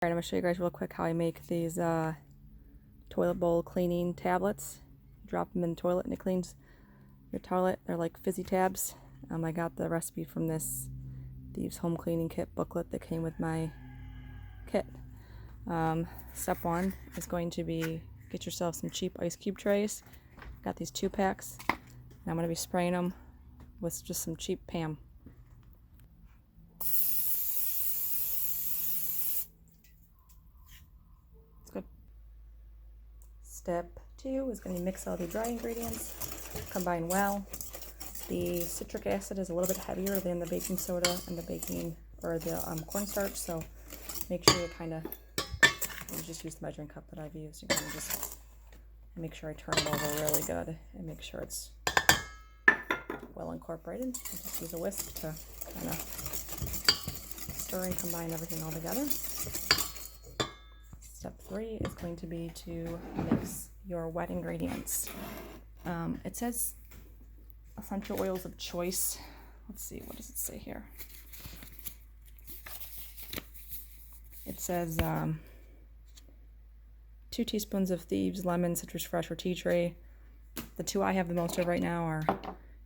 Alright, I'm going to show you guys real quick how I make these toilet bowl cleaning tablets. Drop them in the toilet and it cleans your toilet. They're like fizzy tabs. I got the recipe from this Thieves Home Cleaning Kit booklet that came with my kit. Step one is going to be get yourself some cheap ice cube trays. Got these 2 packs. And I'm going to be spraying them with just some cheap Pam. Good. Step 2 is going to mix all the dry ingredients, combine well. The citric acid is a little bit heavier than the baking soda and the baking or the cornstarch, so make sure you kind of just use the measuring cup that I've used. You kind of just make sure I turn it over really good and make sure it's well incorporated. And just use a whisk to kind of stir and combine everything all together. Step 3 is going to be to mix your wet ingredients. It says essential oils of choice. Let's see, what does it say here? It says 2 teaspoons of Thieves, lemon, citrus fresh, or tea tree. The 2 I have the most of right now are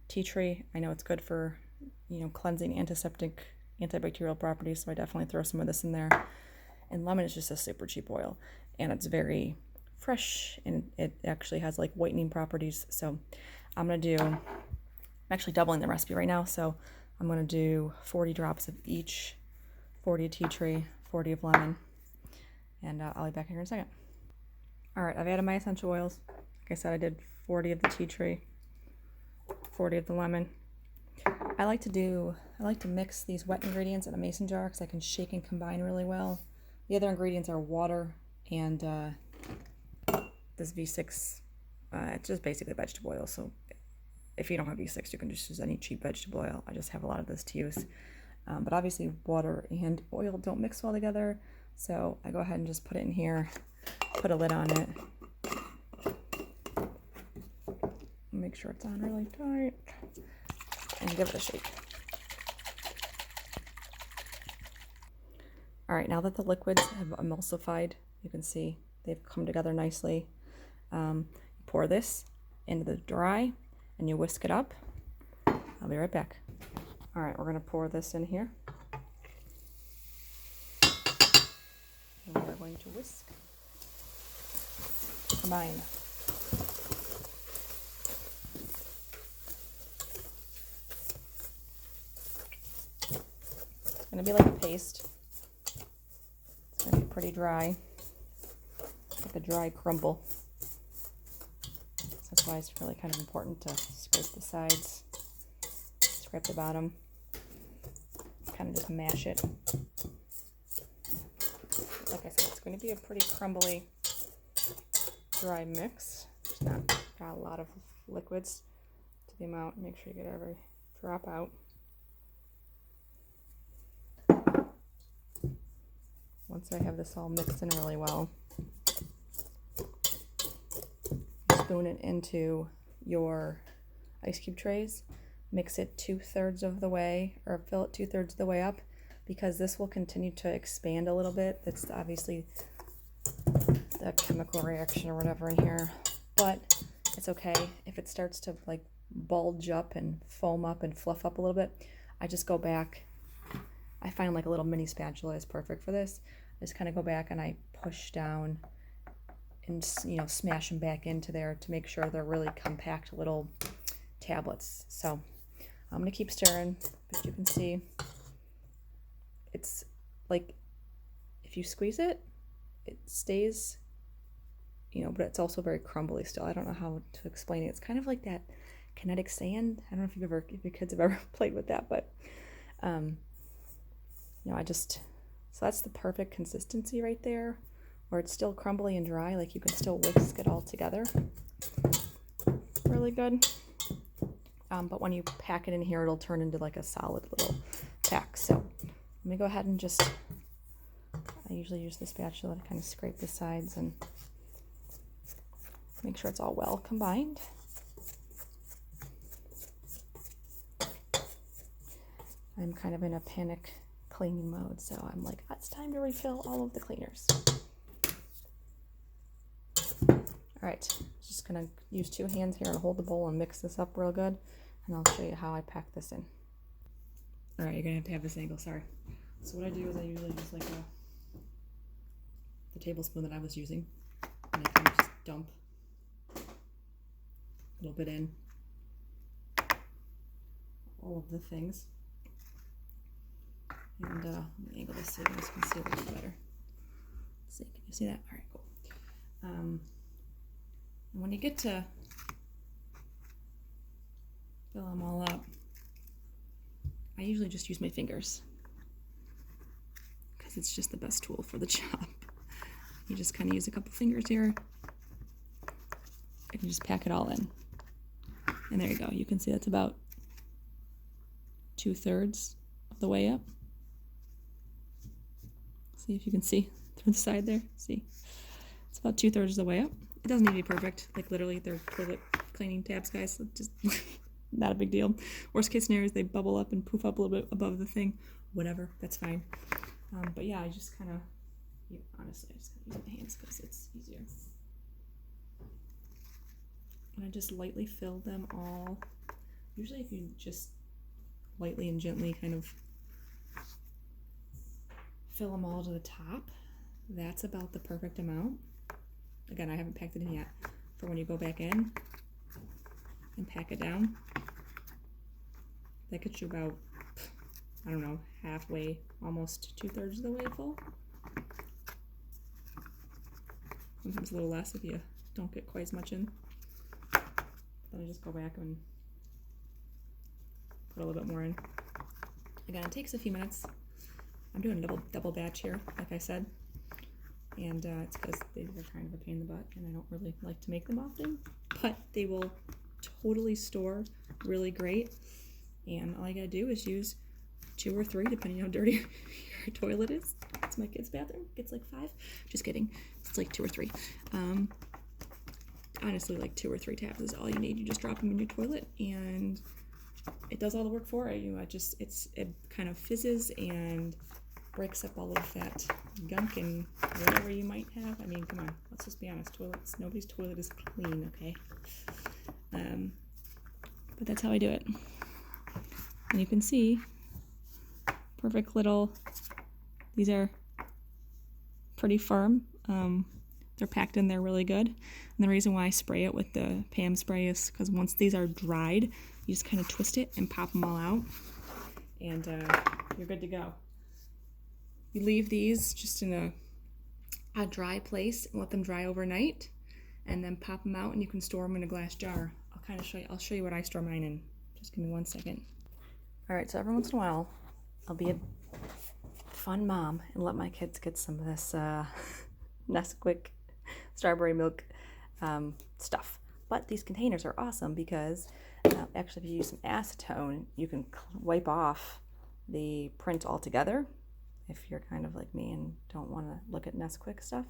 tea tree. I know it's good for, cleansing, antiseptic, antibacterial properties, so I definitely throw some of this in there. And lemon is just a super cheap oil, and it's very fresh, and it actually has like whitening properties. So I'm actually doubling the recipe right now, so I'm going to do 40 drops of each, 40 of tea tree, 40 of lemon, and I'll be back here in a second. Alright, I've added my essential oils. Like I said, I did 40 of the tea tree, 40 of the lemon. I like to mix these wet ingredients in a mason jar because I can shake and combine really well. The other ingredients are water and this V6. It's just basically vegetable oil, so if you don't have V6, you can just use any cheap vegetable oil. I just have a lot of this to use. But obviously water and oil don't mix well together, so I go ahead and just put it in here, put a lid on it, make sure it's on really tight, and give it a shake. Alright, now that the liquids have emulsified, you can see they've come together nicely. Pour this into the dry and you whisk it up. I'll be right back. Alright, we're going to pour this in here. And we are going to whisk. Combine. It's going to be like a paste. It's going to be pretty dry. Like a dry crumble. So that's why it's really kind of important to scrape the sides, scrape the bottom, kind of just mash it. Like I said, it's going to be a pretty crumbly, dry mix. It's not got a lot of liquids to the amount. Make sure you get every drop out. Once I have this all mixed in really well, spoon it into your ice cube trays, mix it 2/3 of the way, or fill it 2/3 of the way up, because this will continue to expand a little bit. That's obviously the chemical reaction or whatever in here, but it's okay if it starts to like bulge up and foam up and fluff up a little bit. I just go back. I find like a little mini spatula is perfect for this. I just kind of go back and I push down and smash them back into there to make sure they're really compact little tablets. So I'm gonna keep stirring, but you can see it's like if you squeeze it, it stays, but it's also very crumbly still. I don't know how to explain it. It's kind of like that kinetic sand. I don't know if your kids have ever played with that, but so that's the perfect consistency right there, where it's still crumbly and dry, like you can still whisk it all together really good. But when you pack it in here, it'll turn into like a solid little pack. So let me go ahead and I usually use the spatula to kind of scrape the sides and make sure it's all well combined. I'm kind of in a panic cleaning mode, so I'm like, it's time to refill all of the cleaners. All right, just gonna use 2 hands here and hold the bowl and mix this up real good, and I'll show you how I pack this in. All right, you're gonna have to have this angle, sorry. So what I do is I usually just like the tablespoon that I was using, and I kind of just dump a little bit in all of the things. And let me angle this so you guys can see a little bit better. Let's see, can you see that? All right, cool. And when you get to fill them all up, I usually just use my fingers because it's just the best tool for the job. You just kind of use a couple fingers here and you just pack it all in. And there you go. You can see that's about 2/3 of the way up. See if you can see through the side there. See, it's about 2/3 of the way up. It doesn't need to be perfect. Like literally, they're toilet cleaning tabs, guys. So just not a big deal. Worst case scenario is they bubble up and poof up a little bit above the thing. Whatever, that's fine. But yeah, I just kind of, honestly, I just kind of use my hands because it's easier. And I just lightly fill them all. Usually, if you just lightly and gently kind of fill them all to the top, that's about the perfect amount. Again, I haven't packed it in yet. For when you go back in and pack it down, that gets you about, I don't know, halfway, almost 2/3 of the way full. Sometimes a little less if you don't get quite as much in. Then I just go back and put a little bit more in. Again, it takes a few minutes. I'm doing a double batch here, like I said. And it's because they're kind of a pain in the butt and I don't really like to make them often. But they will totally store really great. And all I gotta do is use 2 or 3, depending on how dirty your toilet is. It's my kid's bathroom. It's like 5. Just kidding. It's like 2 or 3. Honestly, like 2 or 3 tabs is all you need. You just drop them in your toilet and it does all the work for you. It kind of fizzes and breaks up all of that gunk and whatever you might have. I mean, come on, let's just be honest. Nobody's toilet is clean, okay? But that's how I do it. And you can see, perfect little, these are pretty firm. They're packed in there really good. And the reason why I spray it with the Pam spray is because once these are dried, you just kind of twist it and pop them all out. And you're good to go. You leave these just in a dry place and let them dry overnight, and then pop them out and you can store them in a glass jar. I'll show you what I store mine in. Just give me 1 second. All right, so every once in a while, I'll be a fun mom and let my kids get some of this Nesquik strawberry milk stuff. But these containers are awesome because actually if you use some acetone, you can wipe off the print altogether. If you're kind of like me and don't want to look at Nesquik stuff.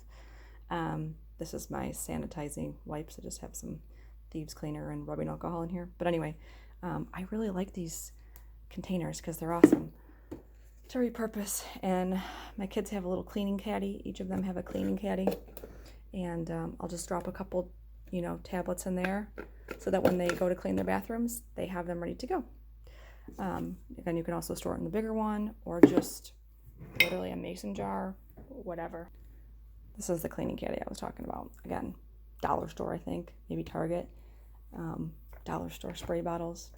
This is my Sanitizing Wipes. I just have some thieves cleaner and rubbing alcohol in here. But anyway, I really like these containers because they're awesome to repurpose. And my kids have a little cleaning caddy. Each of them have a cleaning caddy. And I'll just drop a couple, tablets in there so that when they go to clean their bathrooms, they have them ready to go. Again, you can also store it in the bigger one or just literally a mason jar, whatever. This is the cleaning caddy I was talking about. Again, dollar store, I think, maybe Target. Dollar store spray bottles,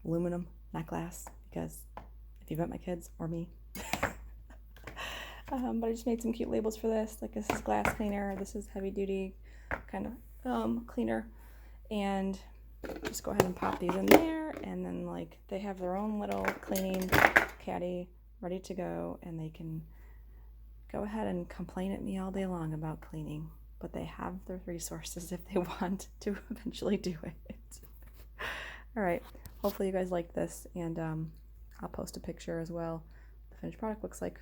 aluminum, not glass, because if you've met my kids or me. But I just made some cute labels for this. Like, this is glass cleaner, this is heavy duty kind of cleaner. And just go ahead and pop these in there, and then like they have their own little cleaning caddy ready to go, and they can go ahead and complain at me all day long about cleaning, but they have the resources if they want to eventually do it. All right, hopefully you guys like this, and I'll post a picture as well. The finished product looks like.